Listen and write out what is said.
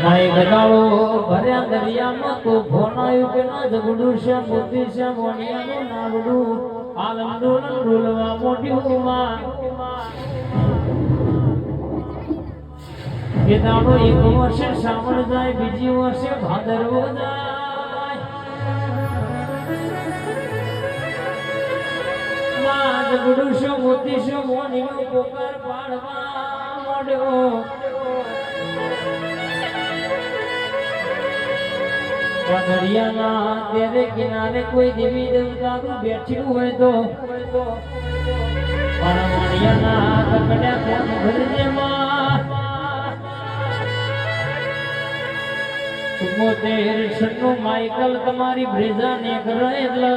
my ગગાળો ભર્યા દરિયામાં તો ભોનાયું કે ના જગડું છે બુદ્ધિ છે મોનિયાનું નાવડું આલમડું ડોલવા મોઢ્યું માં કે દાડો એક વર્ષે શ્રાવણ જાય બીજી વર્ષે ભાદરવો જાય માં જગડું છે મોતી છે મોનીનો પોકાર પાડવા મોડ્યો દરિયાના તેરે કિનારે કોઈ દેવી દેવતા બેઠ્યું હોય તો પાણિયાના કકડ્યા કોણ ભરજે માં 74 માઈકલ તમારી બ્રેજા ને કરે એટલે